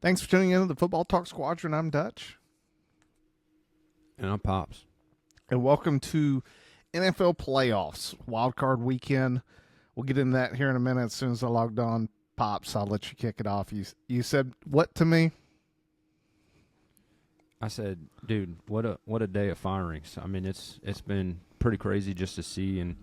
Thanks for tuning in to the Football Talk Squadron. I'm Dutch. And I'm Pops. And welcome to NFL Playoffs, Wildcard weekend. We'll get into that here in a minute. As soon as I logged on, Pops, I'll let you kick it off. You said what to me? I said, dude, what a day of firings. I mean, it's been pretty crazy just to see. And,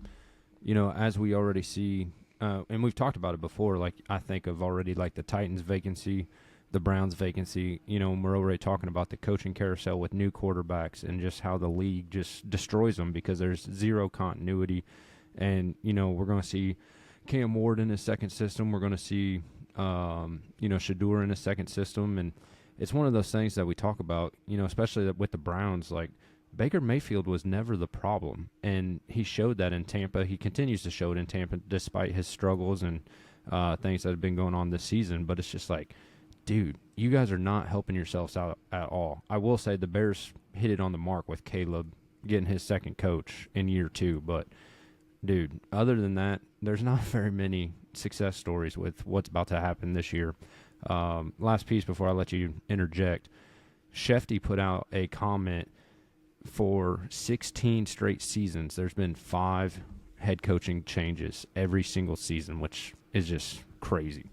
you know, as we already see, and we've talked about it before, like I think of already like the Titans vacancy, the Browns vacancy, you know, and we're already talking about the coaching carousel with new quarterbacks and just how the league just destroys them because there's zero continuity. And, you know, we're going to see Cam Ward in his second system. We're going to see, Shador in his second system. And it's one of those things that we talk about, you know, especially with the Browns. Like, Baker Mayfield was never the problem, and he showed that in Tampa. He continues to show it in Tampa despite his struggles and things that have been going on this season. But it's just like, dude, you guys are not helping yourselves out at all. I will say the Bears hit it on the mark with Caleb getting his second coach in year 2. But, dude, other than that, there's not very many success stories with what's about to happen this year. Last piece before I let you interject. Shefty put out a comment for 16 straight seasons. There's been 5 head coaching changes every single season, which is just crazy.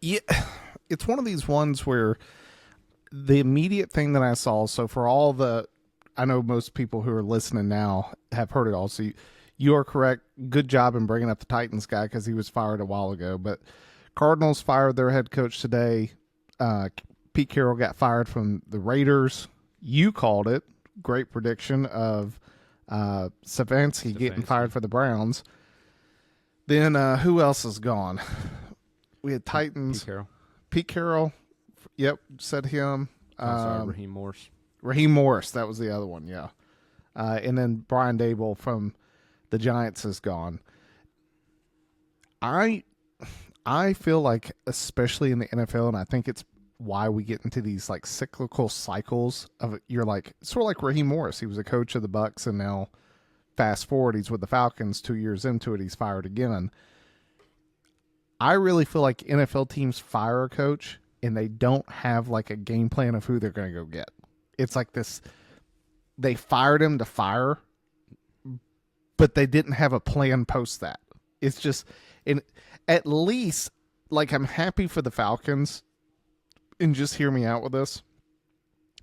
Yeah, it's one of these ones where the immediate thing that I saw, so for all the, I know most people who are listening now have heard it all, so you are correct. Good job in bringing up the Titans guy because he was fired a while ago, but Cardinals fired their head coach today. Pete Carroll got fired from the Raiders. You called it. Great prediction of Stefanski getting fired for the Browns. Then who else is gone? We had Titans. Pete Carroll. Yep, said him. Raheem Morris. Raheem Morris, that was the other one, yeah. And then Brian Dable from the Giants is gone. I feel like, especially in the NFL, and I think it's why we get into these like cyclical cycles of, you're like, sort of like Raheem Morris. He was a coach of the Bucs, and now fast forward, he's with the Falcons. 2 years into it, he's fired again. I really feel like NFL teams fire a coach and they don't have like a game plan of who they're going to go get. It's like this, they fired him to fire, but they didn't have a plan post that. It's just, and at least, like, I'm happy for the Falcons, and just hear me out with this.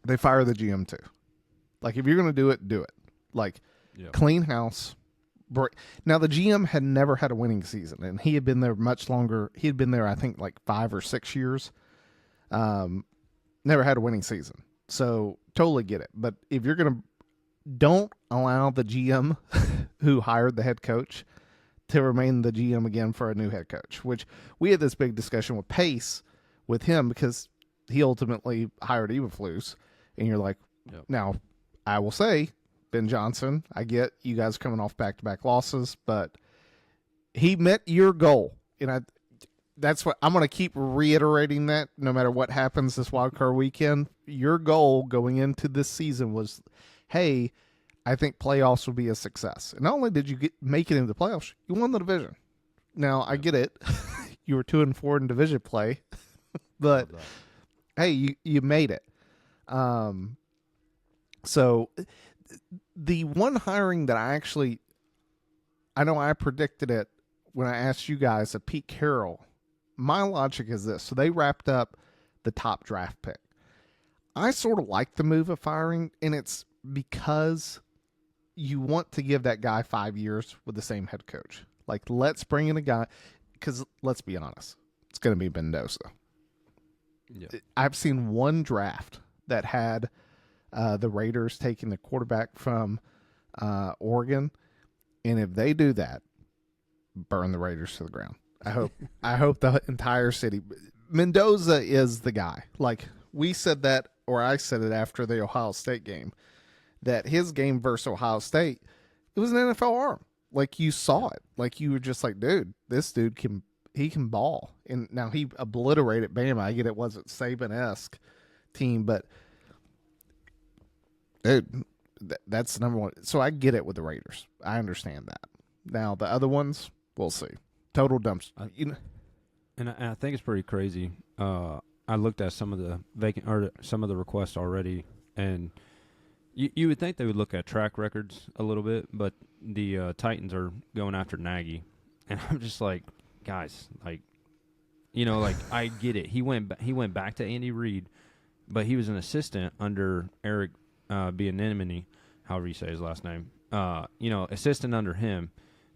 They fire the GM too. Like, if you're going to do it, do it. Like, clean house. Now, the GM had never had a winning season, and he had been there much longer. He had been there, I think, like 5 or 6 years. Never had a winning season. So, totally get it. But if you're going to, don't allow the GM who hired the head coach to remain the GM again for a new head coach, which we had this big discussion with Pace with him because he ultimately hired Eberflus. And you're like, Now, I will say, Ben Johnson, I get you guys coming off back-to-back losses, but he met your goal. And that's what I'm going to keep reiterating, that no matter what happens this wildcard weekend, your goal going into this season was, hey, I think playoffs will be a success. And not only did you make it into the playoffs, you won the division. Now, I get it. You were 2-4 in division play, but hey, you made it. So the one hiring that I know I predicted it when I asked you guys of Pete Carroll. My logic is this. So they wrapped up the top draft pick. I sort of like the move of firing, and it's because you want to give that guy 5 years with the same head coach. Like, let's bring in a guy, because let's be honest, it's going to be Mendoza. Yeah. I've seen one draft that had the Raiders taking the quarterback from Oregon, and if they do that, burn the Raiders to the ground. I hope the entire city. Mendoza is the guy. Like, we said that, or I said it after the Ohio State game, that his game versus Ohio State, it was an NFL arm. Like you saw it. Like you were just like, dude, this dude can ball. And now he obliterated Bama. I get it wasn't Saban-esque team, but dude, that's the number one. So I get it with the Raiders. I understand that. Now the other ones, we'll see. Total dumpster. And I think it's pretty crazy. I looked at some of the some of the requests already, and you would think they would look at track records a little bit, but the Titans are going after Nagy, and I'm just like, guys, like, like I get it. He went back to Andy Reid, but he was an assistant under Eric Bieniemy, however you say his last name. Assistant under him,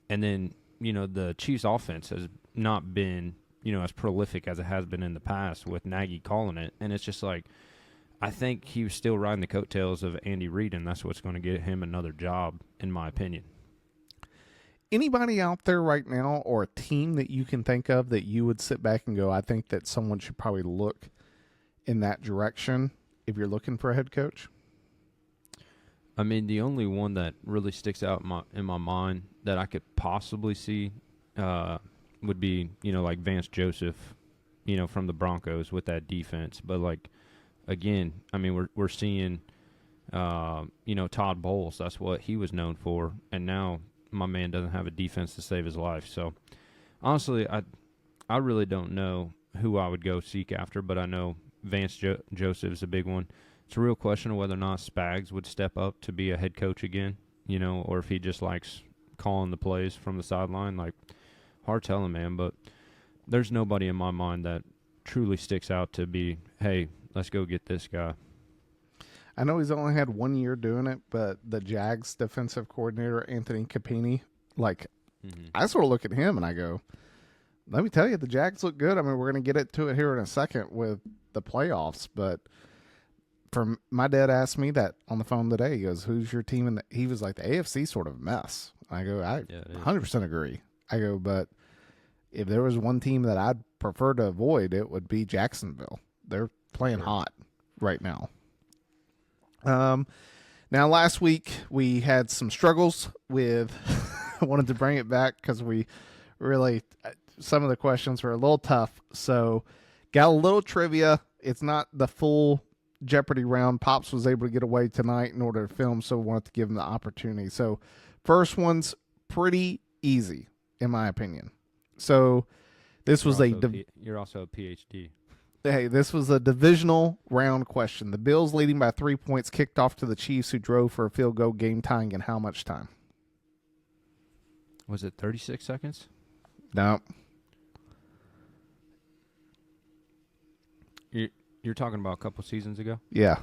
and then the Chiefs' offense has not been as prolific as it has been in the past with Nagy calling it, and it's just like, I think he was still riding the coattails of Andy Reid, and that's what's going to get him another job, in my opinion. Anybody out there right now, or a team that you can think of that you would sit back and go, I think that someone should probably look in that direction if you're looking for a head coach? I mean, the only one that really sticks out in my mind that I could possibly see would be, like Vance Joseph, from the Broncos with that defense. But, like, again, I mean, we're seeing, Todd Bowles. That's what he was known for. And now my man doesn't have a defense to save his life. So, honestly, I really don't know who I would go seek after, but I know Vance Joseph is a big one. It's a real question of whether or not Spags would step up to be a head coach again, or if he just likes calling the plays from the sideline. Like, hard telling, man, but there's nobody in my mind that truly sticks out to be, hey, let's go get this guy. I know he's only had 1 year doing it, but the Jags defensive coordinator, Anthony Capini, like, I sort of look at him and I go, let me tell you, the Jags look good. I mean, we're going to get to it here in a second with the playoffs, but my dad asked me that on the phone today. He goes, who's your team? He was like, the AFC sort of a mess. I go, I 100% agree. I go, but if there was one team that I'd prefer to avoid, it would be Jacksonville. They're playing hot right now. Now, last week we had some struggles with I wanted to bring it back because we really some of the questions were a little tough. So got a little trivia. It's not the full Jeopardy round. Pops was able to get away tonight in order to film, so we wanted to give him the opportunity. So first one's pretty easy, in my opinion. So this was you're also a PhD. Hey, this was a divisional round question. The Bills, leading by 3 points, kicked off to the Chiefs, who drove for a field goal, game tying in how much time? Was it 36 seconds? No. You're talking about a couple seasons ago? Yeah.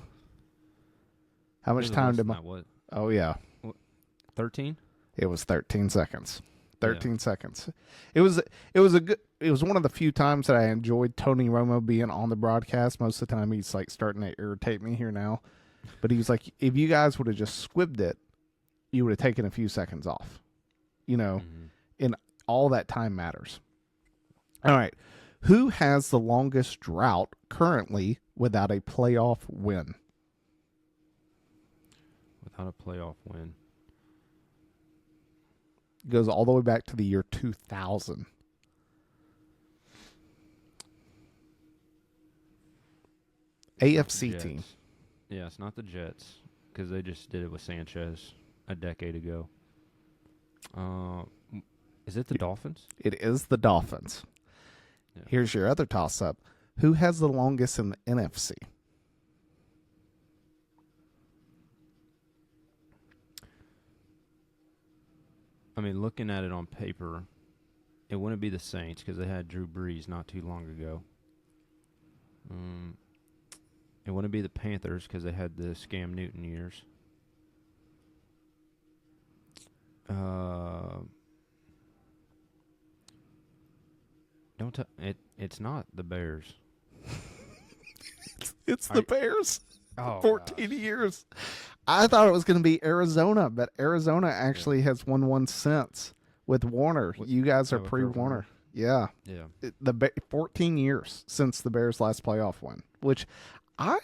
How much time did what? Oh, yeah. 13? It was 13 seconds. 13 seconds. It was one of the few times that I enjoyed Tony Romo being on the broadcast. Most of the time he's like starting to irritate me here now. But he was like, if you guys would have just squibbed it, you would have taken a few seconds off. And all that time matters. All right. Who has the longest drought currently without a playoff win? Without a playoff win. Goes all the way back to the year 2000. AFC team. Yeah, it's not the Jets because they just did it with Sanchez a decade ago. Is it the Dolphins? It is the Dolphins. Yeah. Here's your other toss-up. Who has the longest in the NFC? I mean, looking at it on paper, it wouldn't be the Saints because they had Drew Brees not too long ago. It wouldn't be the Panthers because they had the Scam Newton years. It's not the Bears. It's the Bears. Oh, 14 years. I thought it was going to be Arizona, but Arizona actually has won one since with Warner. You guys are pre-Warner. Yeah. 14 years since the Bears' last playoff win, which I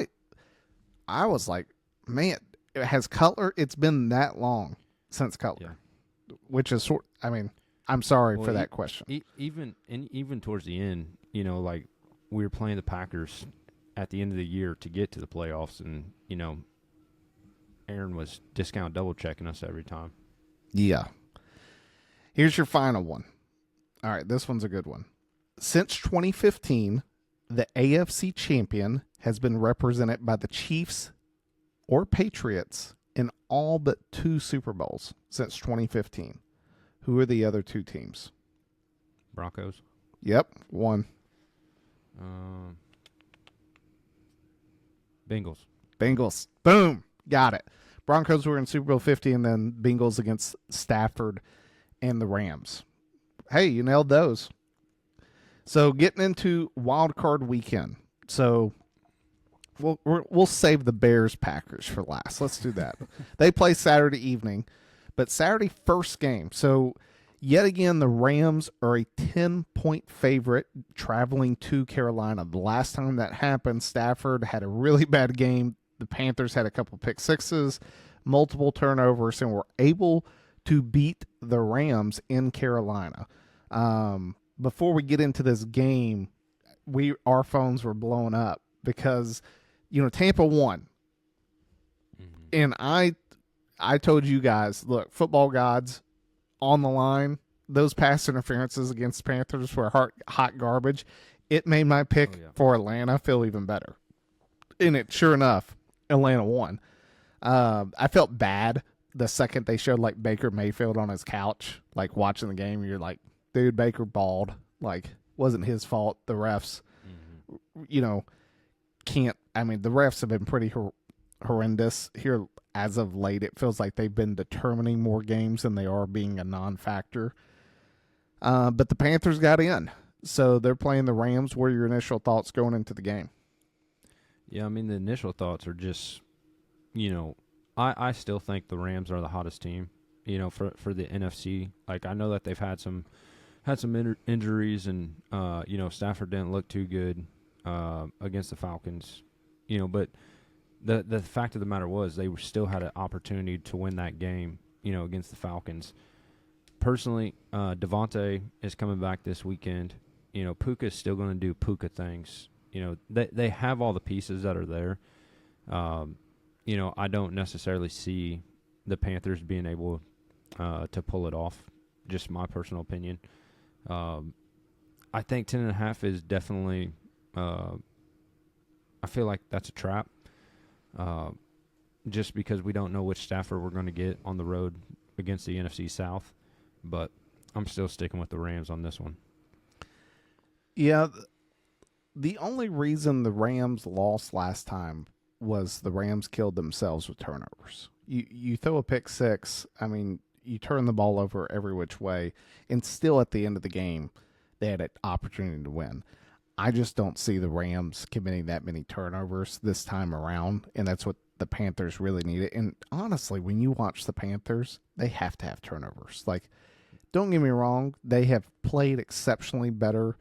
was like, man, has Cutler, it's been that long since Cutler. which is sort. I mean, I'm sorry Well, for that question. Even towards the end, you know, like we were playing the Packers at the end of the year to get to the playoffs, and you know, Aaron was discount double checking us every time. Yeah. Here's your final one. All right, this one's a good one. Since 2015, the AFC champion has been represented by the Chiefs or Patriots in all but 2 Super Bowls since 2015. Who are the other 2 teams? Broncos. Yep, 1. Bengals. Bengals. Boom. Got it. Broncos were in Super Bowl 50, and then Bengals against Stafford and the Rams. Hey, you nailed those. So getting into wild card weekend. So we'll save the Bears Packers for last. Let's do that. They play Saturday evening, but Saturday first game. So yet again, the Rams are a 10-point favorite traveling to Carolina. The last time that happened, Stafford had a really bad game. The Panthers had a couple pick sixes, multiple turnovers, and were able to beat the Rams in Carolina. Before we get into this game, our phones were blowing up because, you know, Tampa won. And I told you guys, look, football gods on the line. Those pass interferences against the Panthers were hot garbage. It made my pick for Atlanta feel even better. And it, sure enough, Atlanta won. I felt bad the second they showed like Baker Mayfield on his couch, like watching the game. You're like, dude, Baker balled. Like, wasn't his fault. The refs, you know, can't. I mean, the refs have been pretty horrendous here as of late. It feels like they've been determining more games than they are being a non-factor. But the Panthers got in, so they're playing the Rams. What are your initial thoughts going into the game? Yeah, I mean, the initial thoughts are just, you know, I still think the Rams are the hottest team, you know, for the NFC. Like, I know that they've had some injuries, and you know, Stafford didn't look too good against the Falcons, you know, but the fact of the matter was they still had an opportunity to win that game, you know, against the Falcons. Personally, Devontae is coming back this weekend. You know, Puka's still going to do Puka things. You know, they have all the pieces that are there. You know, I don't necessarily see the Panthers being able to pull it off. Just my personal opinion. I think 10.5 is definitely. I feel like that's a trap. Just because we don't know which Stafford we're going to get on the road against the NFC South, but I'm still sticking with the Rams on this one. Yeah. The only reason the Rams lost last time was the Rams killed themselves with turnovers. You throw a pick six, I mean, you turn the ball over every which way, and still at the end of the game, they had an opportunity to win. I just don't see the Rams committing that many turnovers this time around, and that's what the Panthers really needed. And honestly, when you watch the Panthers, they have to have turnovers. Like, don't get me wrong, they have played exceptionally better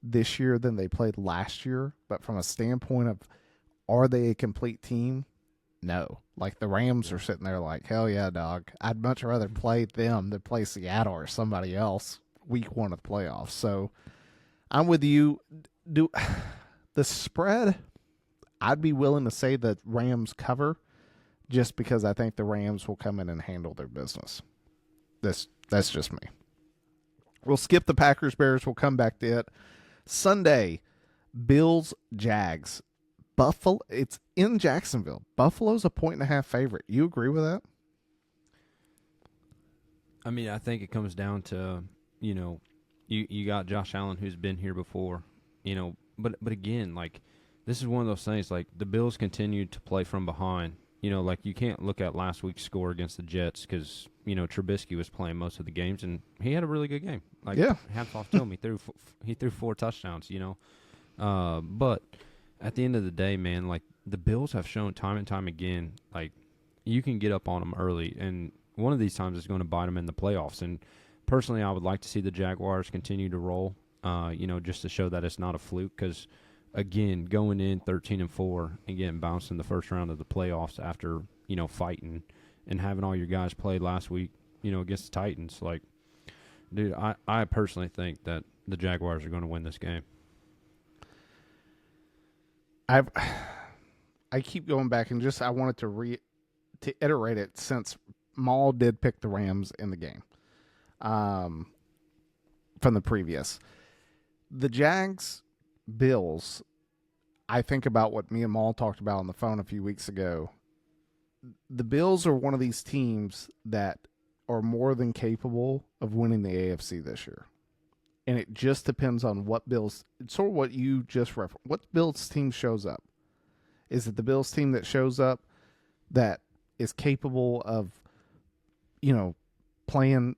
this year than they played last year, but from a standpoint of are they a complete team? No. Like, the Rams are sitting there like, hell yeah, dog. I'd much rather play them than play Seattle or somebody else week 1 of the playoffs. So I'm with you. Do the spread, I'd be willing to say that Rams cover just because I think the Rams will come in and handle their business. That's just me. We'll skip the Packers Bears. We'll come back to it. Sunday, Bills Jags. Buffalo, it's in Jacksonville. Buffalo's a 1.5 favorite. You agree with that? I mean, I think it comes down to, you know, you got Josh Allen who's been here before, you know, but again, like, this is one of those things, like, the Bills continue to play from behind. You know, like, you can't look at last week's score against the Jets because, you know, Trubisky was playing most of the games, and he had a really good game. Like, yeah. Hats off to him. He threw 4 touchdowns, you know. But at the end of the day, man, like, the Bills have shown time and time again, like, you can get up on them early, and one of these times is going to bite them in the playoffs. And personally, I would like to see the Jaguars continue to roll, you know, just to show that it's not a fluke because, again, going in 13-4 and getting bounced in the first round of the playoffs after, you know, fighting and having all your guys play last week, against the Titans. Like, dude, I personally think that the Jaguars are going to win this game. I keep going back and I wanted to iterate it since Maul did pick the Rams in the game from the previous. The Jags Bills, I think about what me and Maul talked about on the phone a few weeks ago. The Bills are one of these teams that are more than capable of winning the AFC this year. And it just depends on what Bills, it's sort of what you just referenced. What Bills team shows up? Is it the Bills team that shows up that is capable of, playing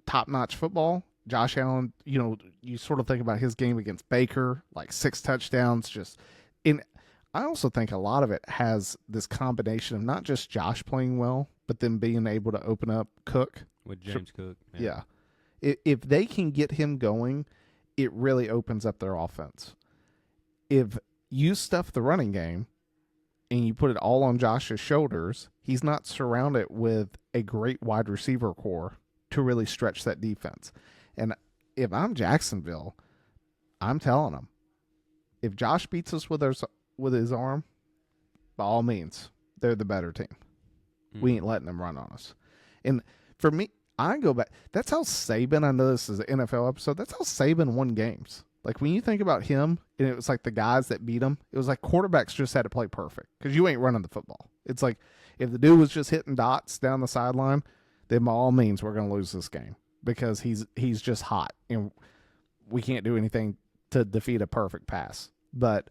top-notch football? Josh Allen, you sort of think about his game against Baker, like 6 touchdowns. I also think a lot of it has this combination of not just Josh playing well, but then being able to open up Cook. With James Cook. Yeah. If they can get him going, it really opens up their offense. If you stuff the running game and you put it all on Josh's shoulders, he's not surrounded with a great wide receiver core to really stretch that defense. And if I'm Jacksonville, I'm telling them, if Josh beats us with his arm, by all means, they're the better team. We ain't letting them run on us. And for me, I go back. That's how Saban, I know this is an NFL episode, that's how Saban won games. Like when you think about him, and it was like the guys that beat him, it was like quarterbacks just had to play perfect because you ain't running the football. It's like if the dude was just hitting dots down the sideline, then by all means we're going to lose this game because he's just hot and we can't do anything to defeat a perfect pass. But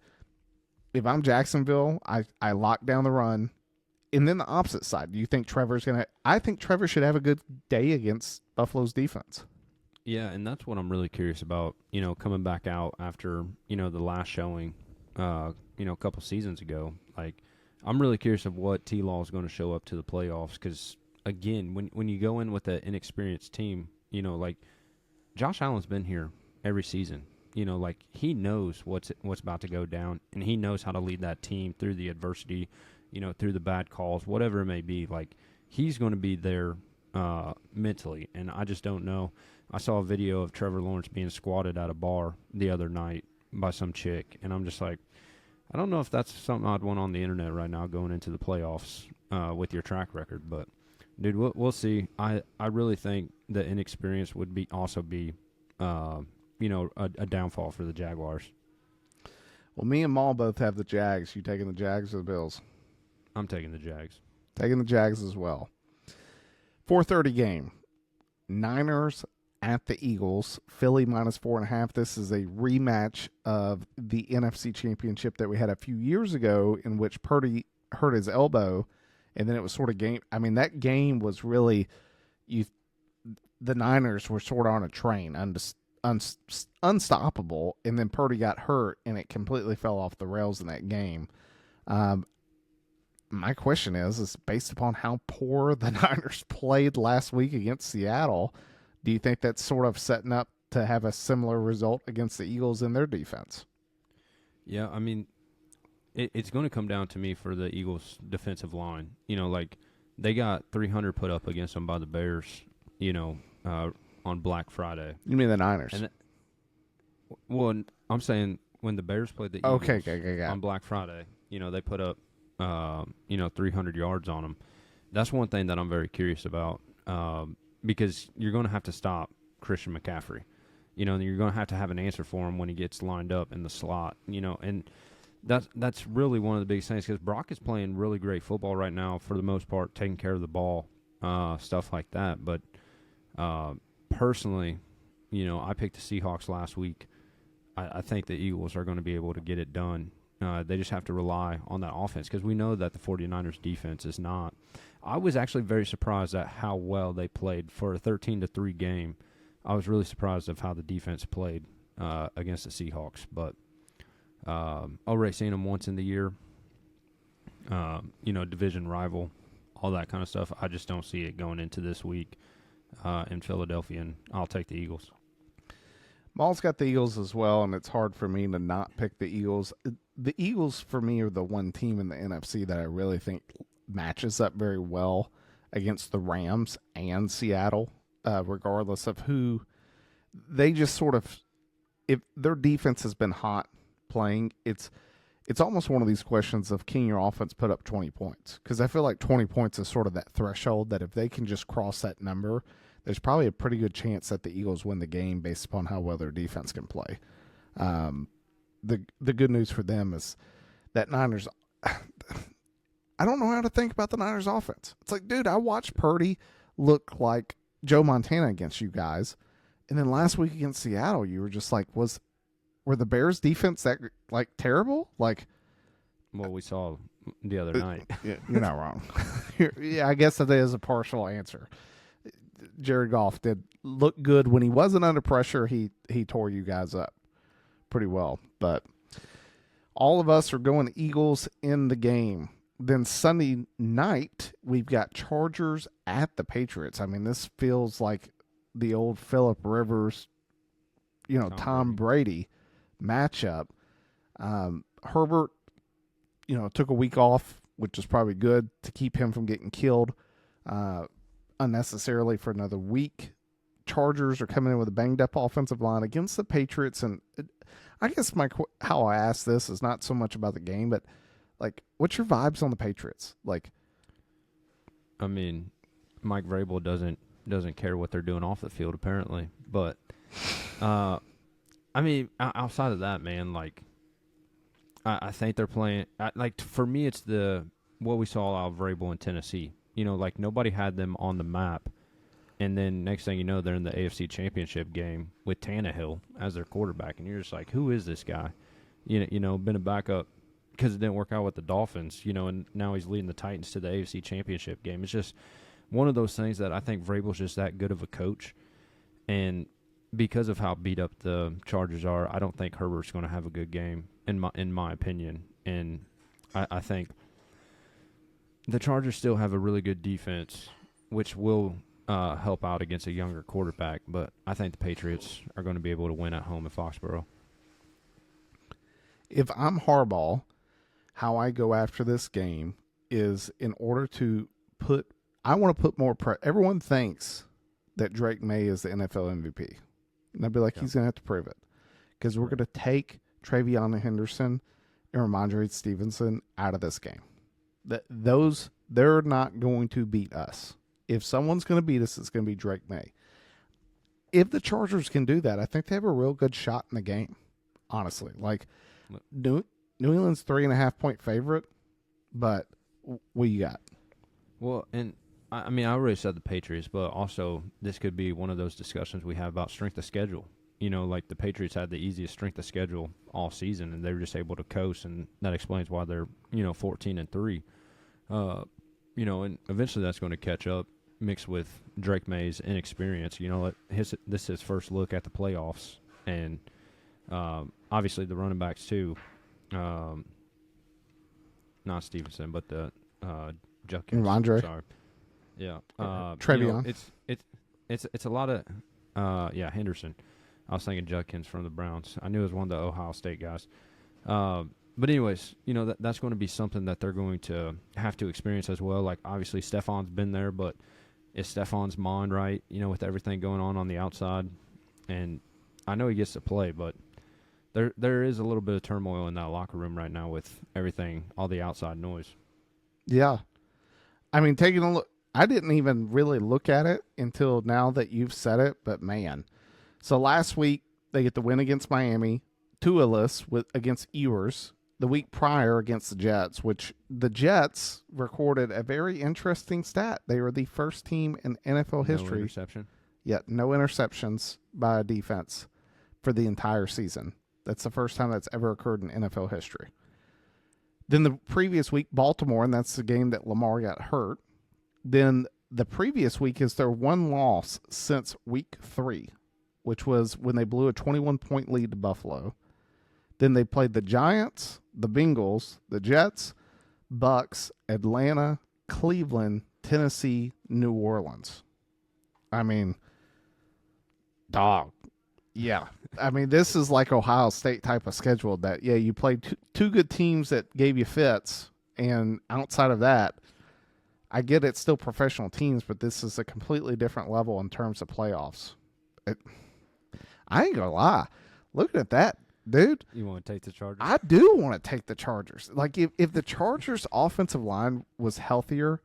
if I'm Jacksonville, I lock down the run. And then the opposite side, do you think Trevor's going to – I think Trevor should have a good day against Buffalo's defense. Yeah, and that's what I'm really curious about, coming back out after, the last showing, a couple seasons ago. Like, I'm really curious of what T-Law is going to show up to the playoffs because, again, when you go in with an inexperienced team, like Josh Allen's been here every season. Like he knows what's about to go down, and he knows how to lead that team through the adversity, through the bad calls, whatever it may be. Like he's going to be there mentally, and I just don't know. I saw a video of Trevor Lawrence being squatted at a bar the other night by some chick, and I'm just like, I don't know if that's something I'd want on the internet right now going into the playoffs with your track record. But, dude, we'll see. I really think the inexperience would also be a downfall for the Jaguars. Well, me and Maul both have the Jags. You taking the Jags or the Bills? I'm taking the Jags. Taking the Jags as well. 4:30 game. Niners at the Eagles. Philly minus 4.5. This is a rematch of the NFC Championship that we had a few years ago in which Purdy hurt his elbow, and then it was sort of game. I mean, that game was really the Niners were sort of on a train, unstoppable, and then Purdy got hurt, and it completely fell off the rails in that game. My question is based upon how poor the Niners played last week against Seattle, do you think that's sort of setting up to have a similar result against the Eagles in their defense? Yeah, I mean, it's going to come down to me for the Eagles' defensive line. Like they got 300 put up against them by the Bears, on Black Friday. You mean the Niners? Well, I'm saying when the Bears played the Eagles on Black Friday, they put up 300 yards on them. That's one thing that I'm very curious about because you're going to have to stop Christian McCaffrey. And you're going to have an answer for him when he gets lined up in the slot, and that's really one of the biggest things because Brock is playing really great football right now for the most part, taking care of the ball, stuff like that. But personally, I picked the Seahawks last week. I think the Eagles are going to be able to get it done. They just have to rely on that offense because we know that the 49ers defense is not. I was actually very surprised at how well they played for a 13-3 game. I was really surprised of how the defense played against the Seahawks. But already seen them once in the year, division rival, all that kind of stuff. I just don't see it going into this week in Philadelphia, and I'll take the Eagles. Maul's got the Eagles as well, and it's hard for me to not pick the Eagles. The Eagles, for me, are the one team in the NFC that I really think matches up very well against the Rams and Seattle, regardless of who. They just sort of, if their defense has been hot playing, it's almost one of these questions of can your offense put up 20 points? Because I feel like 20 points is sort of that threshold that if they can just cross that number, there's probably a pretty good chance that the Eagles win the game based upon how well their defense can play. The good news for them is that Niners, I don't know how to think about the Niners offense. It's like, dude, I watched Purdy look like Joe Montana against you guys. And then last week against Seattle, you were just like, were the Bears defense that like terrible? Like, well, we saw the other night. You're not wrong. Yeah, I guess that is a partial answer. Jared Goff did look good when he wasn't under pressure. He tore you guys up pretty well. But all of us are going Eagles in the game. Then Sunday night, we've got Chargers at the Patriots. I mean, this feels like the old Phillip Rivers, Tom Brady matchup. Herbert, took a week off, which is probably good to keep him from getting killed unnecessarily for another week. Chargers are coming in with a banged up offensive line against the Patriots, and I guess how I ask this is not so much about the game, but like, what's your vibes on the Patriots? Like, I mean, Mike Vrabel doesn't care what they're doing off the field apparently, but I mean, outside of that, man, like, I think they're playing. Like, for me, it's what we saw out of Vrabel in Tennessee. Like, nobody had them on the map. And then next thing you know, they're in the AFC Championship game with Tannehill as their quarterback. And you're just like, who is this guy? Been a backup because it didn't work out with the Dolphins, and now he's leading the Titans to the AFC Championship game. It's just one of those things that I think Vrabel's just that good of a coach. And because of how beat up the Chargers are, I don't think Herbert's going to have a good game, in my opinion. And I think the Chargers still have a really good defense, which will help out against a younger quarterback. But I think the Patriots are going to be able to win at home in Foxborough. If I'm Harbaugh, how I go after this game is in order to I want to put more everyone thinks that Drake May is the NFL MVP. And I'd be like, he's going to have to prove it. Because we're going to take Travion Henderson and Ramondre Stevenson out of this game. They're not going to beat us. If someone's going to beat us, it's going to be Drake May. If the Chargers can do that, I think they have a real good shot in the game, honestly. Like, New England's 3.5-point favorite, but what you got? Well, and I mean, I already said the Patriots, but also this could be one of those discussions we have about strength of schedule. Like the Patriots had the easiest strength of schedule all season, and they were just able to coast, and that explains why they're 14-3. And eventually that's going to catch up, mixed with Drake May's inexperience. This is his first look at the playoffs, and obviously the running backs too. Not Stevenson, but the Judkins. Ramondre. Sorry. Yeah. Travion. It's a lot of Henderson. I was thinking Judkins from the Browns. I knew it was one of the Ohio State guys. But anyways, that's going to be something that they're going to have to experience as well. Like, obviously Stefan's been there, but is Stefan's mind right, with everything going on the outside? And I know he gets to play, but there is a little bit of turmoil in that locker room right now with everything, all the outside noise. Yeah. I mean, taking a look, I didn't even really look at it until now that you've said it, but man. So last week, they get the win against Miami, Tualis against Ewers, the week prior against the Jets, which the Jets recorded a very interesting stat. They were the first team in NFL history. No interception. Yet no interceptions by a defense for the entire season. That's the first time that's ever occurred in NFL history. Then the previous week, Baltimore, and that's the game that Lamar got hurt. Then the previous week is their one loss since week 3, which was when they blew a 21-point lead to Buffalo. Then they played the Giants, the Bengals, the Jets, Bucks, Atlanta, Cleveland, Tennessee, New Orleans. I mean, dog. Yeah. I mean, this is like Ohio State type of schedule that, you played two good teams that gave you fits, and outside of that, I get it's still professional teams, but this is a completely different level in terms of playoffs. I ain't gonna lie. Looking at that, dude, You want to take the Chargers? I do want to take the Chargers. Like if the Chargers offensive line was healthier,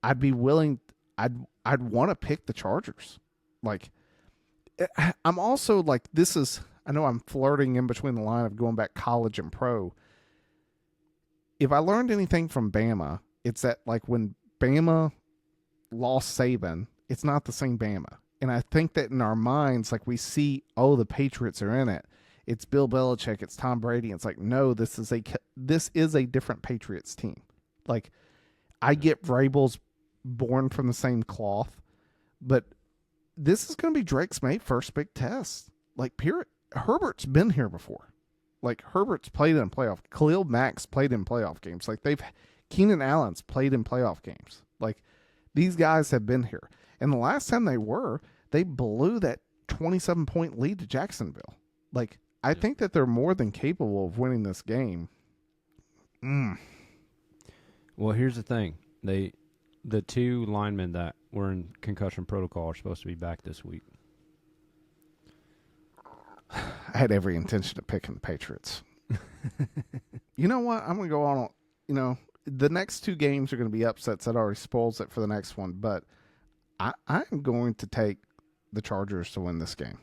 I'd be willing. I'd want to pick the Chargers. Like I'm also like this is. I know I'm flirting in between the line of going back college and pro. If I learned anything from Bama, it's that like when Bama lost Saban, it's not the same Bama. And I think that in our minds, like we see, oh, the Patriots are in it. It's Bill Belichick. It's Tom Brady. It's like, no, this is a different Patriots team. Like, I get Vrabel's born from the same cloth, but this is going to be Drake's first big test. Like, Herbert's been here before. Like, Herbert's played in playoff. Khalil Mack's played in playoff games. Like, Keenan Allen's played in playoff games. Like, these guys have been here. And the last time they blew that 27-point lead to Jacksonville. Like, I think that they're more than capable of winning this game. Well, here's the thing. The two linemen that were in concussion protocol are supposed to be back this week. I had every intention of picking the Patriots. You know what? I'm going to go on. The next two games are going to be upsets. That already spoils it for the next one. But I'm going to take the Chargers to win this game.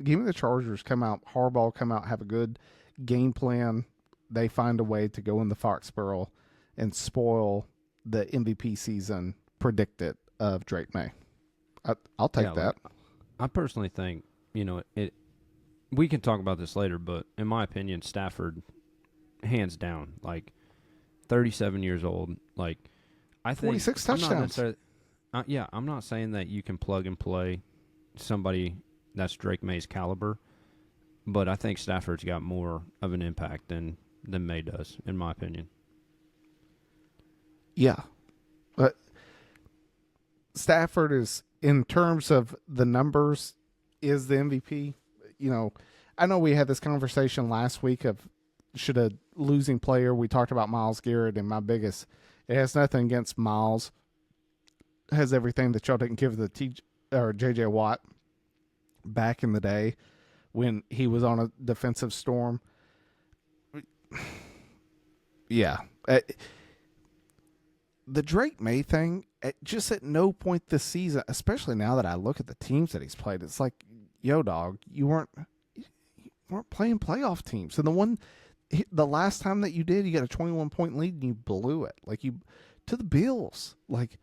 Give me the Chargers. Come out. Harbaugh come out. Have a good game plan. They find a way to go in the Foxborough and spoil the MVP season predicted of Drake May. I'll take that. I personally think, we can talk about this later, but in my opinion, Stafford, hands down, like 37 years old, like I think 46 touchdowns. I'm not saying that you can plug and play somebody that's Drake May's caliber, but I think Stafford's got more of an impact than May does, in my opinion. Yeah. But Stafford is, in terms of the numbers, is the MVP. I know we had this conversation last week of should a losing player. We talked about Myles Garrett, and it has nothing against Myles. It has everything that y'all didn't give the J.J. Watt back in the day when he was on a defensive storm. Yeah. The Drake May thing, just at no point this season, especially now that I look at the teams that he's played, it's like, yo, dog, you weren't playing playoff teams. And the last time that you did, you got a 21-point lead and you blew it. Like, to the Bills. Like,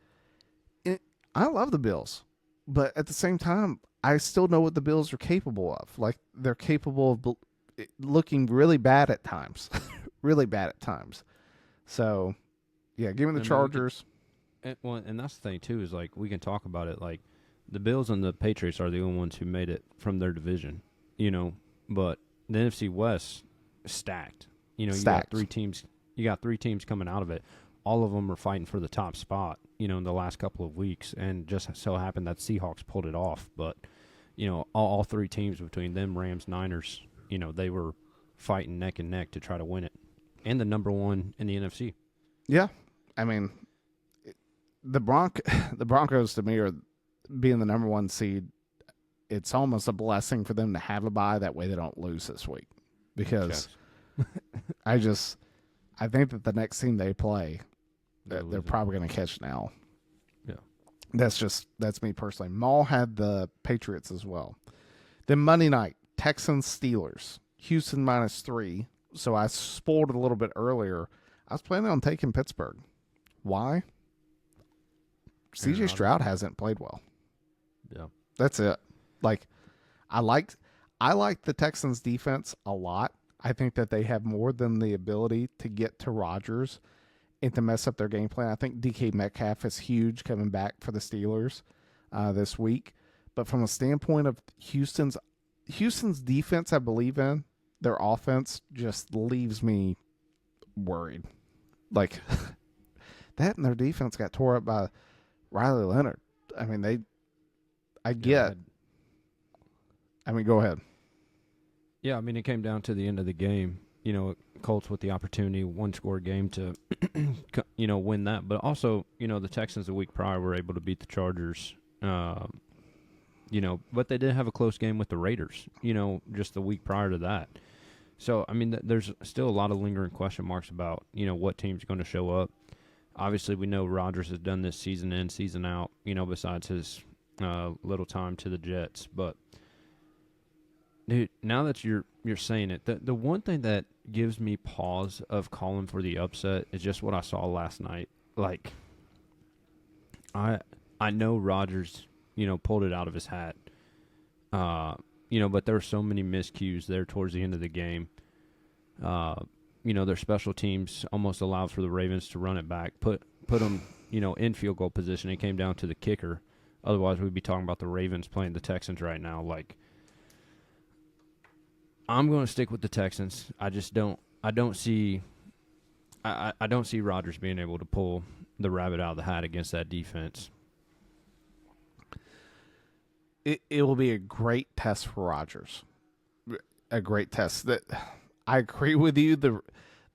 I love the Bills, but at the same time, I still know what the Bills are capable of. Like, they're capable of looking really bad at times. Really bad at times. So, yeah, give me the Chargers. And that's the thing, too, is, like, we can talk about it. Like, the Bills and the Patriots are the only ones who made it from their division, But the NFC West, stacked. You got three teams. You got three teams coming out of it. All of them are fighting for the top spot, in the last couple of weeks. And just so happened that Seahawks pulled it off. But, all three teams between them, Rams, Niners, they were fighting neck and neck to try to win it. And the number one in the NFC. Yeah. I mean, the Broncos, to me, are being the number one seed. It's almost a blessing for them to have a bye. That way they don't lose this week. Because I think that the next team they play, they're probably going to catch an L. Yeah. That's me personally. Maul had the Patriots as well. Then Monday night, Texans, Steelers. Houston -3. So I spoiled it a little bit earlier. I was planning on taking Pittsburgh. Why? CJ Stroud hasn't played well. Yeah. That's it. Like, I like the Texans defense a lot. I think that they have more than the ability to get to Rodgers and to mess up their game plan. I think DK Metcalf is huge coming back for the Steelers this week. But from a standpoint of Houston's defense, I believe in. Their offense just leaves me worried. Like, that and their defense got tore up by Riley Leonard. I mean, go ahead. Yeah, I mean, it came down to the end of the game. Colts with the opportunity, one-score game to, win that. But also, the Texans the week prior were able to beat the Chargers. But they did have a close game with the Raiders, just the week prior to that. So, I mean, there's still a lot of lingering question marks about, what team's going to show up. Obviously, we know Rodgers has done this season in, season out, besides his little time to the Jets. But, dude, now that you're saying it, the one thing that gives me pause of calling for the upset is just what I saw last night. Like, I know Rodgers, pulled it out of his hat. But there were so many miscues there towards the end of the game. Their special teams almost allowed for the Ravens to run it back, put them, in field goal position. It came down to the kicker. Otherwise, we'd be talking about the Ravens playing the Texans right now. Like, I'm going to stick with the Texans. I don't see Rodgers being able to pull the rabbit out of the hat against that defense. It will be a great test for Rodgers. A great test. That I agree with you. The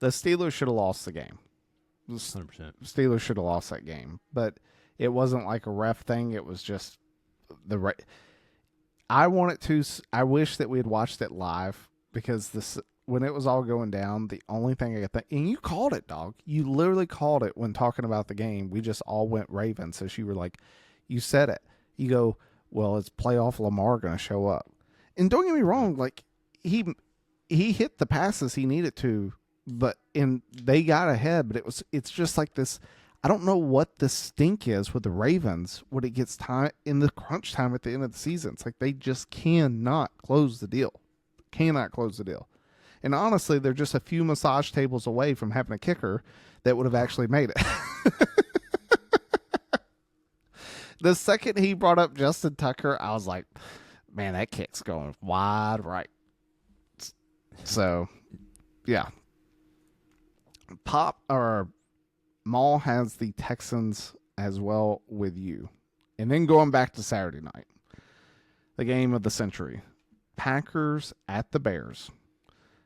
Steelers should have lost the game. 100%. Steelers should have lost that game, but it wasn't like a ref thing. It was just I wish that we had watched it live, because when it was all going down, the only thing I could think, and you called it, dog. You literally called it when talking about the game. We just all went Ravens. So you were like, you said it. You go, well, it's playoff Lamar going to show up. And don't get me wrong, like he hit the passes he needed to, and they got ahead, but it's just like this. I don't know what the stink is with the Ravens when it gets time in the crunch time at the end of the season. It's like they just cannot close the deal. Cannot close the deal. And honestly, they're just a few massage tables away from having a kicker that would have actually made it. The second he brought up Justin Tucker, I was like, man, that kick's going wide right. So, yeah. Maul has the Texans as well with you. And then going back to Saturday night, the game of the century. Packers at the Bears.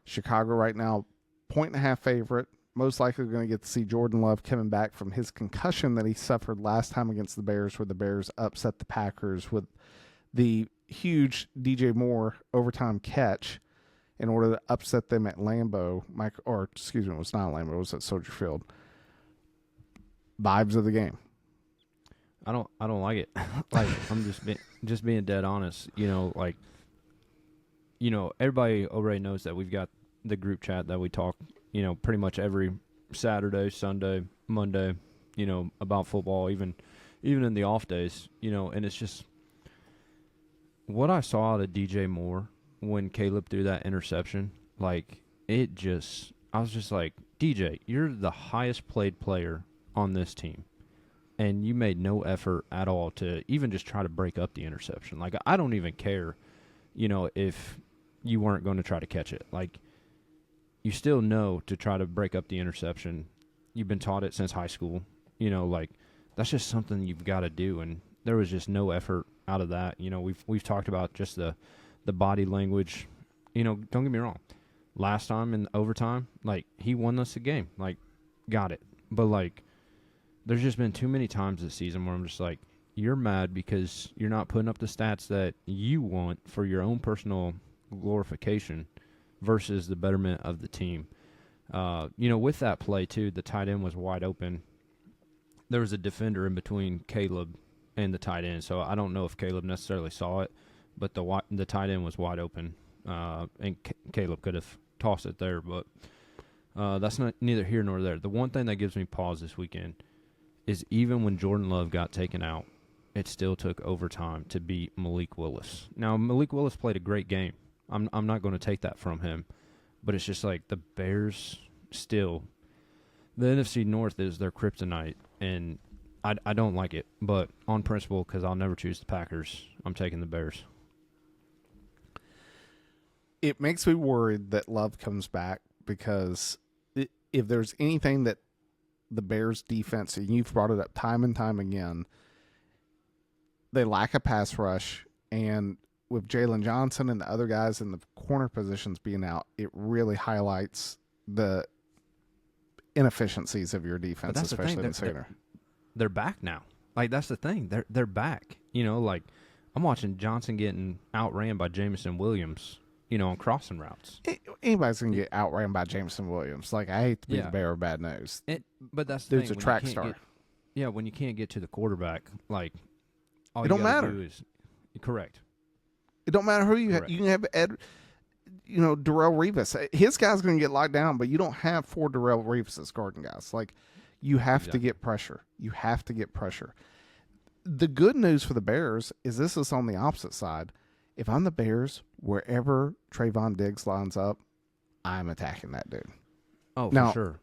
Chicago right now, 1.5 favorite. Most likely going to get to see Jordan Love coming back from his concussion that he suffered last time against the Bears, where the Bears upset the Packers with the huge DJ Moore overtime catch in order to upset them at Lambeau. It was not Lambeau, it was at Soldier Field. Vibes of the game. I don't like it. Like, I'm just being dead honest. Everybody already knows that we've got the group chat that we talk, pretty much every Saturday, Sunday, Monday, about football, even in the off days, and it's just what I saw out of DJ Moore when Caleb threw that interception. Like, I was just like, DJ, you're the highest played player on this team, and you made no effort at all to even just try to break up the interception. Like, I don't even care, if you weren't going to try to catch it. Like, you still know to try to break up the interception. You've been taught it since high school. Like, that's just something you've got to do, and there was just no effort out of that. We've talked about just the body language. Don't get me wrong. Last time in overtime, like, he won us the game. Like, got it. But, like, there's just been too many times this season where I'm just like, you're mad because you're not putting up the stats that you want for your own personal glorification versus the betterment of the team. With that play, too, the tight end was wide open. There was a defender in between Caleb and the tight end, so I don't know if Caleb necessarily saw it, but the tight end was wide open, and Caleb could have tossed it there, but that's neither here nor there. The one thing that gives me pause this weekend is even when Jordan Love got taken out, it still took overtime to beat Malik Willis. Now, Malik Willis played a great game. I'm not going to take that from him, but it's just like the Bears still, the NFC North is their kryptonite, and I don't like it. But on principle, because I'll never choose the Packers, I'm taking the Bears. It makes me worried that Love comes back, because if there's anything that the Bears defense, and you've brought it up time and time again, they lack a pass rush, and with Jalen Johnson and the other guys in the corner positions being out, it really highlights the inefficiencies of your defense, especially in the center. They're back now. Like, that's the thing. They're back. You know, like, I'm watching Johnson getting outran by Jamison Williams, you know, on crossing routes. Anybody's going to get outran by Jamison Williams. Like, I hate to be the bearer of bad news. But that's the Dude's thing. a track star. When you can't get to the quarterback, like, all it you don't gotta matter. do is correct. It don't matter who you have. You can have Darrell Revis. His guy's going to get locked down, but you don't have 4 Darrell Revis guarding guys. Like, you have to get pressure. You have to get pressure. The good news for the Bears is this is on the opposite side. If I'm the Bears, wherever Trayvon Diggs lines up, I'm attacking that dude. Oh, now, for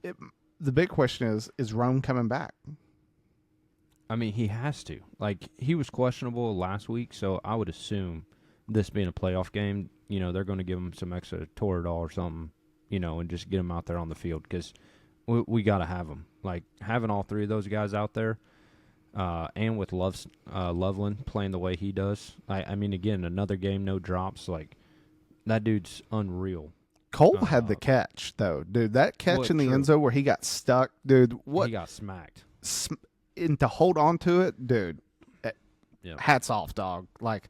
sure. The big question is Rome coming back? I mean, he has to. Like, he was questionable last week, so I would assume this being a playoff game, you know, they're going to give him some extra Toradol or something, you know, and just get him out there on the field because we got to have him. Like, having all 3 of those guys out there, and with Loveland playing the way he does, I mean, again, another game, no drops. Like, that dude's unreal. Cole had the catch, though, dude. That catch in the end zone where he got stuck, dude. What? He got smacked. And to hold on to it, dude, hats off, dog. Like,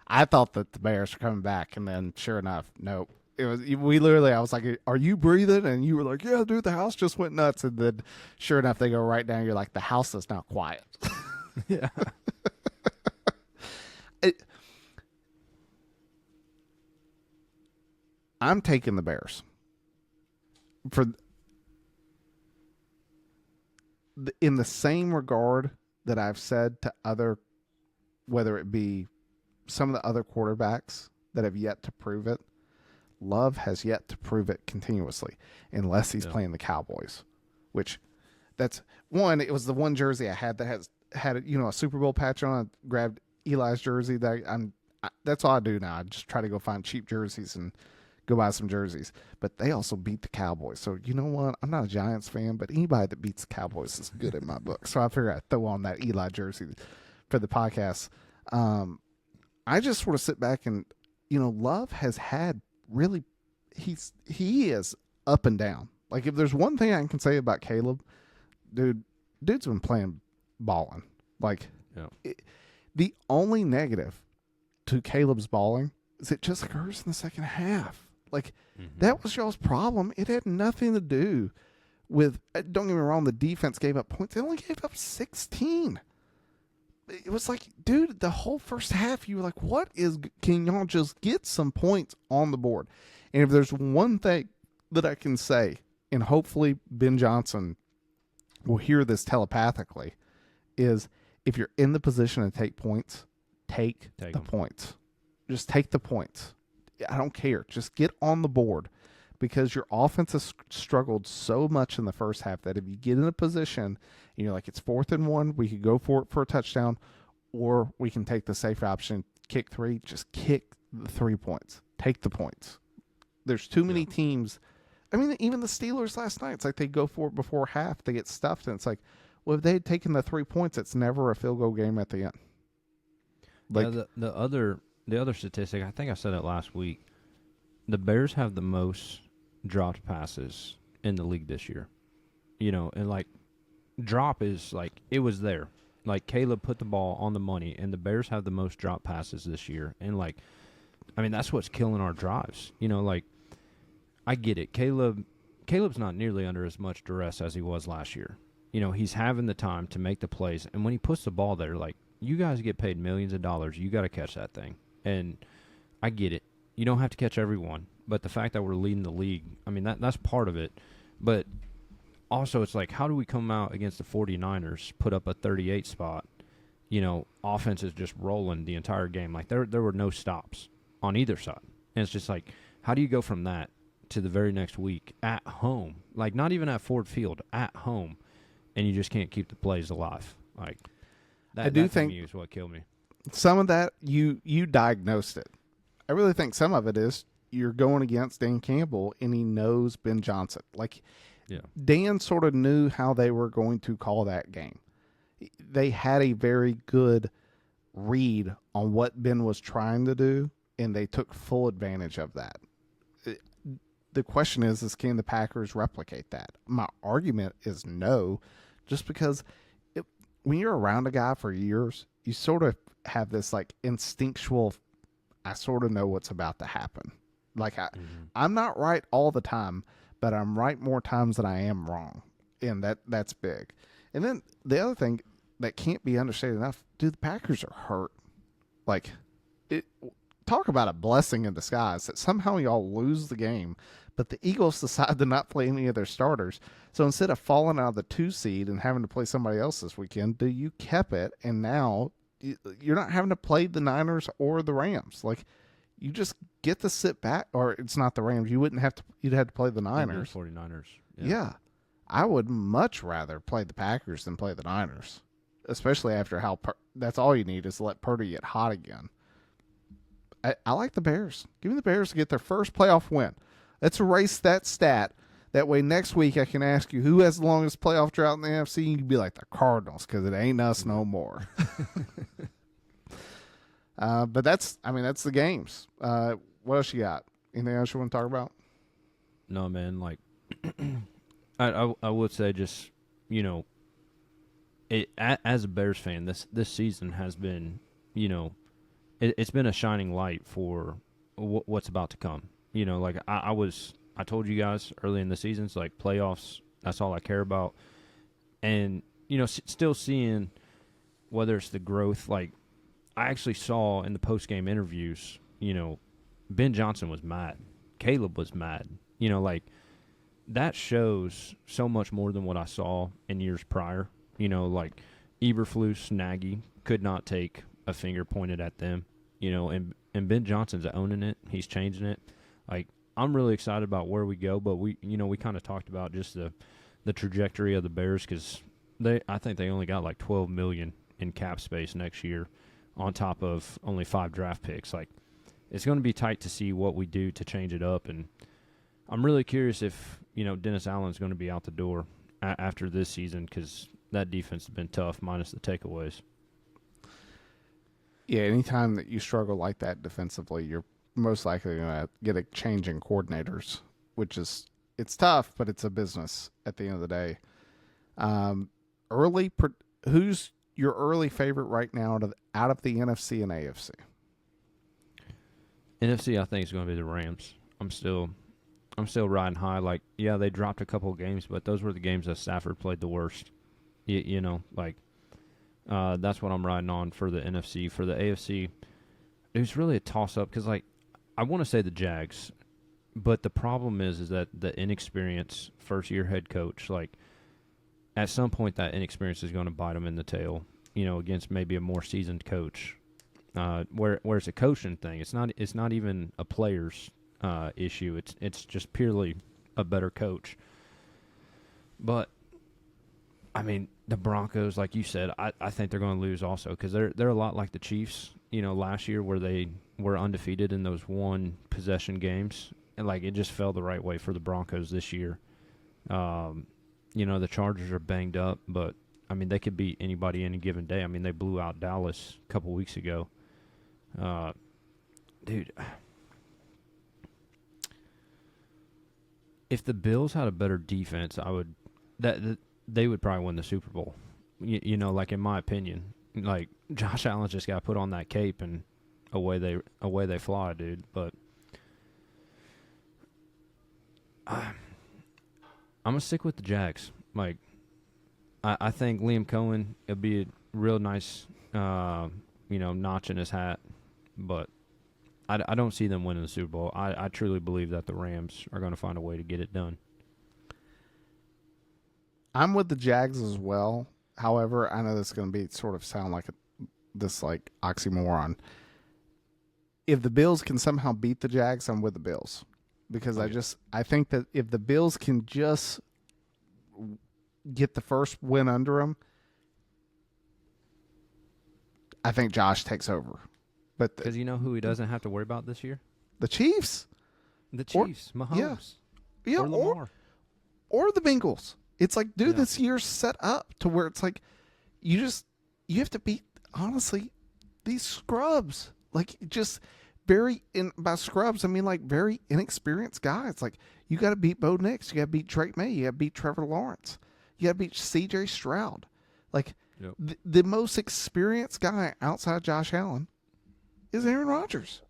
I thought that the Bears were coming back, and then sure enough, nope. I was like, are you breathing? And you were like, yeah, dude, the house just went nuts. And then sure enough, they go right down. You're like, the house is now quiet. Yeah. I'm taking the Bears in the same regard that I've said to other, whether it be some of the other quarterbacks that have yet to prove it. Love has yet to prove it continuously, unless he's playing the Cowboys, which that's one. It was the one jersey I had that had a Super Bowl patch on. I grabbed Eli's jersey. That's all I do now. I just try to go find cheap jerseys and go buy some jerseys. But they also beat the Cowboys. So you know what? I'm not a Giants fan, but anybody that beats the Cowboys is good in my book. So I figured I'd throw on that Eli jersey for the podcast. I just sort of sit back and, Love has had really, he is up and down. Like, if there's one thing I can say about Caleb, dude's been playing balling. Like, the only negative to Caleb's balling is it just occurs in the second half. Like, that was y'all's problem. It had nothing to do with, don't get me wrong, the defense gave up points. They only gave up 16. It was like, dude, the whole first half, you were like, can y'all just get some points on the board? And if there's one thing that I can say, and hopefully Ben Johnson will hear this telepathically, is if you're in the position to take points, take the points. Just take the points. I don't care. Just get on the board, because your offense has struggled so much in the first half that if you get in a position and you're like, it's 4th and 1, we could go for it for a touchdown, or we can take the safe option, kick 3, just kick the 3 points. Take the points. There's too many teams. I mean, even the Steelers last night, it's like they go for it before half, they get stuffed, and it's like, well, if they had taken the 3 points, it's never a field goal game at the end. Like, the other statistic, I think I said it last week, the Bears have the most dropped passes in the league this year. And like, drop is like, it was there. Like, Caleb put the ball on the money, and the Bears have the most dropped passes this year. And like, I mean, that's what's killing our drives. Like, I get it. Caleb's not nearly under as much duress as he was last year. He's having the time to make the plays, and when he puts the ball there, like, you guys get paid millions of dollars. You got to catch that thing. And I get it. You don't have to catch everyone. But the fact that we're leading the league, I mean, that's part of it. But also, it's like, how do we come out against the 49ers, put up a 38 spot? Offense is just rolling the entire game. Like, there were no stops on either side. And it's just like, how do you go from that to the very next week at home? Like, not even at Ford Field, at home. And you just can't keep the plays alive. Like, that think is what killed me. Some of that, you diagnosed it. I really think some of it is you're going against Dan Campbell, and he knows Ben Johnson. Like, Dan sort of knew how they were going to call that game. They had a very good read on what Ben was trying to do, and they took full advantage of that. The question is can the Packers replicate that? My argument is no, just because when you're around a guy for years, you sort of have this like instinctual, I sort of know what's about to happen. Like I'm not right all the time, but I'm right more times than I am wrong. And that's big. And then the other thing that can't be understated enough, dude, the Packers are hurt. Like, talk about a blessing in disguise that somehow y'all lose the game, but the Eagles decide to not play any of their starters. So instead of falling out of the 2 seed and having to play somebody else this weekend, you kept it, and now you're not having to play the Niners or the Rams. Like, you just get to sit back, or it's not the Rams. You wouldn't have to. You'd have to play the Niners. 49ers. Yeah. I would much rather play the Packers than play the Niners, especially after how that's all you need is to let Purdy get hot again. I like the Bears. Give me the Bears to get their first playoff win. Let's erase that stat. That way next week I can ask you who has the longest playoff drought in the NFC, and you'd be like the Cardinals because it ain't us no more. But that's the games. What else you got? Anything else you want to talk about? No, man. Like, I would say just, you know, as a Bears fan, this season has been, you know, it's been a shining light for what's about to come. You know, like I told you guys early in the season, it's like playoffs, that's all I care about. And, you know, still seeing whether it's the growth, like I actually saw in the post-game interviews, you know, Ben Johnson was mad. Caleb was mad. You know, like that shows so much more than what I saw in years prior. You know, like Eberflus, Nagy could not take a finger pointed at them, you know, and Ben Johnson's owning it. He's changing it. Like, I'm really excited about where we go, but we kind of talked about just the trajectory of the Bears because I think they only got like $12 million in cap space next year on top of only 5 draft picks. Like, it's going to be tight to see what we do to change it up, and I'm really curious if, you know, Dennis Allen's going to be out the door after this season because that defense has been tough minus the takeaways. Yeah, anytime that you struggle like that defensively, you're most likely going to get a change in coordinators, which is it's tough, but it's a business at the end of the day. Who's your early favorite right now out of the NFC and AFC? NFC, I think, is going to be the Rams. I'm still riding high. Like, yeah, they dropped a couple of games, but those were the games that Stafford played the worst. You know, like that's what I'm riding on for the NFC. For the AFC, it was really a toss-up because, like, I want to say the Jags, but the problem is that the inexperienced first-year head coach, like, at some point that inexperience is going to bite them in the tail, you know, against maybe a more seasoned coach. Where it's a coaching thing. It's not even a player's issue. It's just purely a better coach. But I mean, the Broncos, like you said, I think they're going to lose also because they're a lot like the Chiefs. You know, last year where they were undefeated in those one possession games, and like it just fell the right way for the Broncos this year. You know, the Chargers are banged up, but I mean they could beat anybody any given day. I mean they blew out Dallas a couple weeks ago. Dude, if the Bills had a better defense, they would probably win the Super Bowl. You know, like in my opinion, like Josh Allen just got put on that cape and away they fly, dude. But I'm gonna stick with the Jags. Like I think Liam Cohen it'll be a real nice, you know, notch in his hat. But I don't see them winning the Super Bowl. I truly believe that the Rams are going to find a way to get it done. I'm with the Jags as well. However, I know this is going to be sort of sound like this like oxymoron. If the Bills can somehow beat the Jags, I'm with the Bills because okay. I think that if the Bills can just get the first win under them, I think Josh takes over. But because you know who he doesn't have to worry about this year? The Chiefs. Mahomes. Yeah, or Lamar. Or the Bengals. It's like, dude, this year's set up to where it's like you have to beat, honestly, these scrubs. Like, just by scrubs, I mean like very inexperienced guys. Like you got to beat Bo Nix, you got to beat Drake May, you got to beat Trevor Lawrence, you got to beat C.J. Stroud. Like the most experienced guy outside Josh Allen is Aaron Rodgers,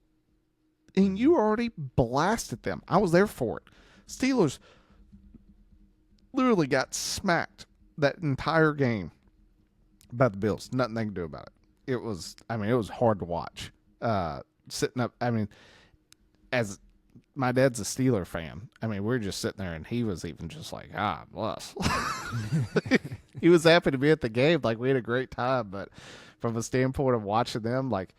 and you already blasted them. I was there for it. Steelers literally got smacked that entire game by the Bills. Nothing they can do about it. It was hard to watch. Sitting up, as my dad's a Steeler fan, we were just sitting there and he was even just like, bless. He was happy to be at the game. Like, we had a great time, but from a standpoint of watching them, like,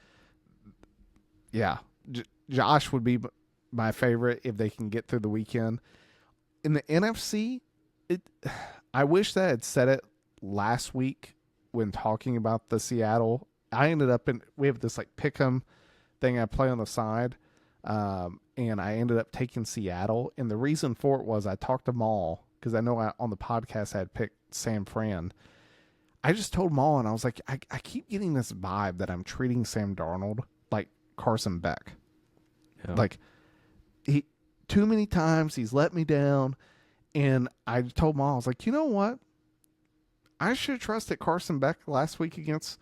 yeah, Josh would be my favorite if they can get through the weekend. In the NFC, I wish that I had said it last week when talking about the Seattle. I ended up we have this like pick'em thing I play on the side, and I ended up taking Seattle. And the reason for it was I talked to Maul, because I know on the podcast I had picked San Fran. I just told Maul, and I was like, I keep getting this vibe that I'm treating Sam Darnold like Carson Beck. Yeah. Like, too many times he's let me down. And I told Maul, I was like, you know what? I should have trusted Carson Beck last week against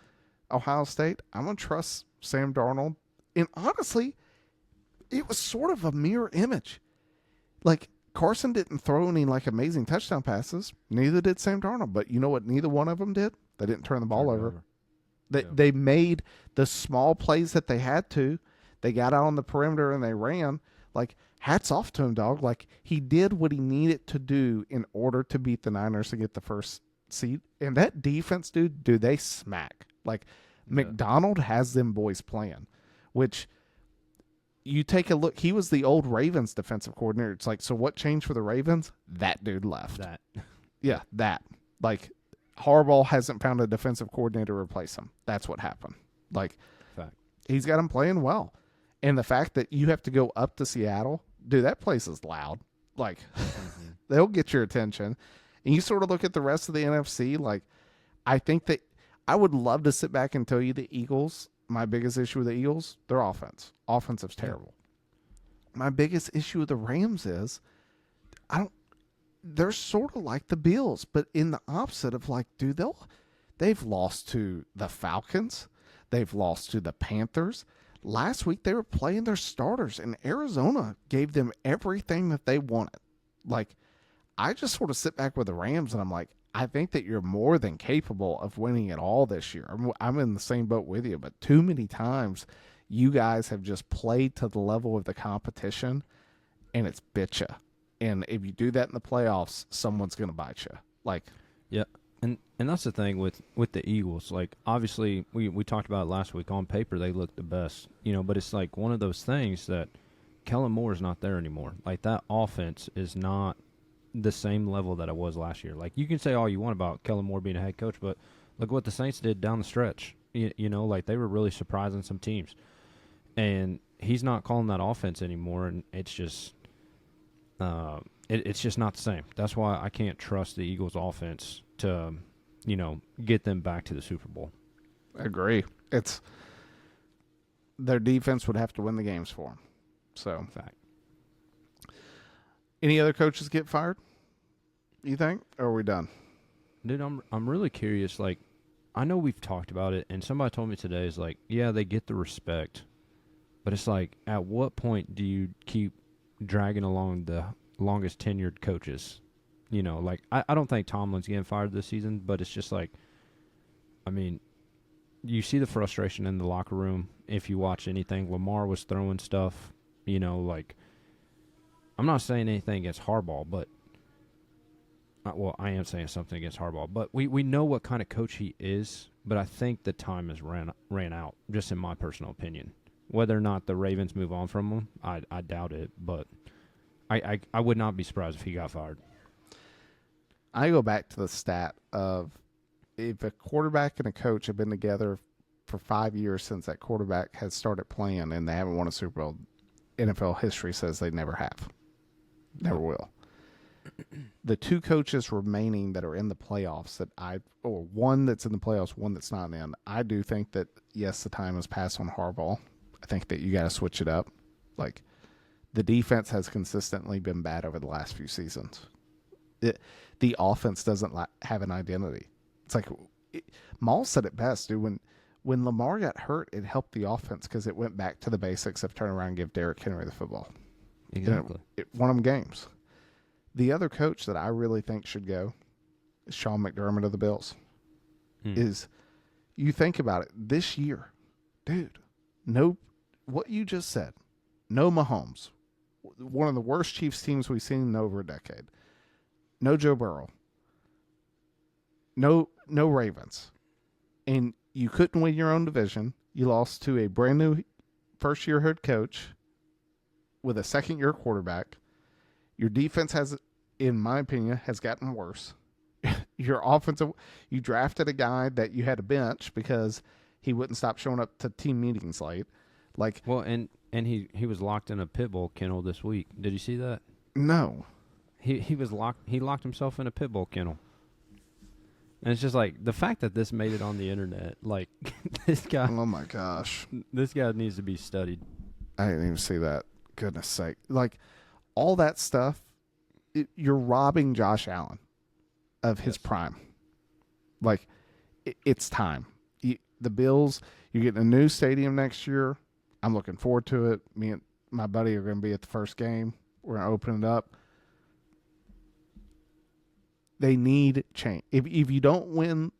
Ohio State. I'm going to trust Sam Darnold. And honestly, it was sort of a mirror image. Like, Carson didn't throw any like amazing touchdown passes. Neither did Sam Darnold. But you know what neither one of them did? They didn't turn the ball over. They made the small plays that they had to. They got out on the perimeter and they ran. Like, hats off to him, dog. Like, he did what he needed to do in order to beat the Niners to get the first seed. And that defense, dude, they smack. Like, McDonald has them boys playing, which you take a look. He was the old Ravens defensive coordinator. It's like, so what changed for the Ravens? That dude left. Yeah, that. Like, Harbaugh hasn't found a defensive coordinator to replace him. That's what happened. Like, he's got him playing well. And the fact that you have to go up to Seattle, dude, that place is loud. Like, they'll get your attention. And you sort of look at the rest of the NFC, like, I think that I would love to sit back and tell you the Eagles, my biggest issue with the Eagles, their offense. Offensive's terrible. My biggest issue with the Rams is they're sort of like the Bills, but in the opposite of like, dude, they've lost to the Falcons. They've lost to the Panthers. Last week, they were playing their starters, and Arizona gave them everything that they wanted. Like, I just sort of sit back with the Rams, and I'm like, I think that you're more than capable of winning it all this year. I'm in the same boat with you, but too many times you guys have just played to the level of the competition, and it's bit you. And if you do that in the playoffs, someone's going to bite you. Like, yeah. And that's the thing with the Eagles. Like, obviously, we talked about it last week. On paper, they look the best, but it's like one of those things that Kellen Moore is not there anymore. Like, that offense is not the same level that it was last year. Like, you can say all you want about Kellen Moore being a head coach, but look what the Saints did down the stretch. Like, they were really surprising some teams. And he's not calling that offense anymore, and it's just it's just not the same. That's why I can't trust the Eagles' offense to, get them back to the Super Bowl. I agree. It's their defense would have to win the games for them. So, fact. Any other coaches get fired, you think, or are we done? Dude, I'm really curious. Like, I know we've talked about it, and somebody told me today is like, yeah, they get the respect, but it's like, at what point do you keep dragging along the longest tenured coaches? Like, I don't think Tomlin's getting fired this season, but it's just like, you see the frustration in the locker room if you watch anything. Lamar was throwing stuff, like, I'm not saying anything against Harbaugh, but I am saying something against Harbaugh, but we know what kind of coach he is, but I think the time has ran out, just in my personal opinion. Whether or not the Ravens move on from him, I doubt it, but I would not be surprised if he got fired. I go back to the stat of if a quarterback and a coach have been together for 5 years since that quarterback has started playing and they haven't won a Super Bowl, NFL history says they never have. Never will. The two coaches remaining that are in the playoffs or one that's in the playoffs, one that's not in, I do think that, yes, the time has passed on Harbaugh. I think that you got to switch it up. Like, the defense has consistently been bad over the last few seasons. The offense doesn't have an identity. It's like Maul said it best, dude. When Lamar got hurt, it helped the offense because it went back to the basics of turn around and give Derrick Henry the football. Exactly. It won them games. The other coach that I really think should go is Sean McDermott of the Bills. Is you think about it this year, dude. No, what you just said. No Mahomes, one of the worst Chiefs teams we've seen in over a decade. No Joe Burrow. No Ravens. And you couldn't win your own division. You lost to a brand new first-year head coach with a second-year quarterback. Your defense has, in my opinion, has gotten worse. Your offensive, you drafted a guy that you had to bench because he wouldn't stop showing up to team meetings late. Like, well, and he was locked in a pit bull kennel this week. Did you see that? No. He was locked. He locked himself in a pit bull kennel. And it's just like the fact that this made it on the internet. Like this guy. Oh my gosh. This guy needs to be studied. I didn't even see that. Goodness sake! Like all that stuff, you're robbing Josh Allen of his prime. Like it's time. The Bills. You're getting a new stadium next year. I'm looking forward to it. Me and my buddy are going to be at the first game. We're going to open it up. They need change. If you don't win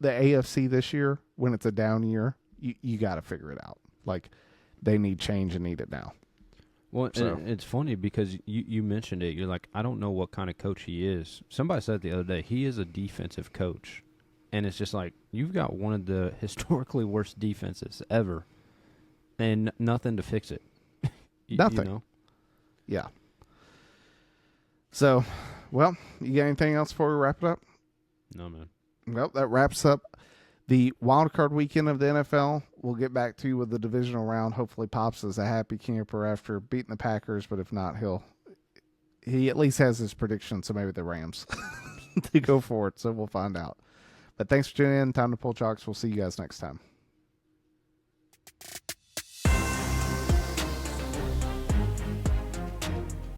the AFC this year, when it's a down year, you got to figure it out. Like they need change and need it now. Well, so. It's funny because you mentioned it. You're like, I don't know what kind of coach he is. Somebody said the other day, he is a defensive coach. And it's just like, you've got one of the historically worst defenses ever. And nothing to fix it. Nothing. You know? Yeah. So, well, you got anything else before we wrap it up? No, man. Well, that wraps up the Wildcard weekend of the NFL. We'll get back to you with the divisional round. Hopefully Pops is a happy camper after beating the Packers, but if not, he at least has his prediction, so maybe the Rams to go for it, so we'll find out. But thanks for tuning in. Time to pull chalks. We'll see you guys next time.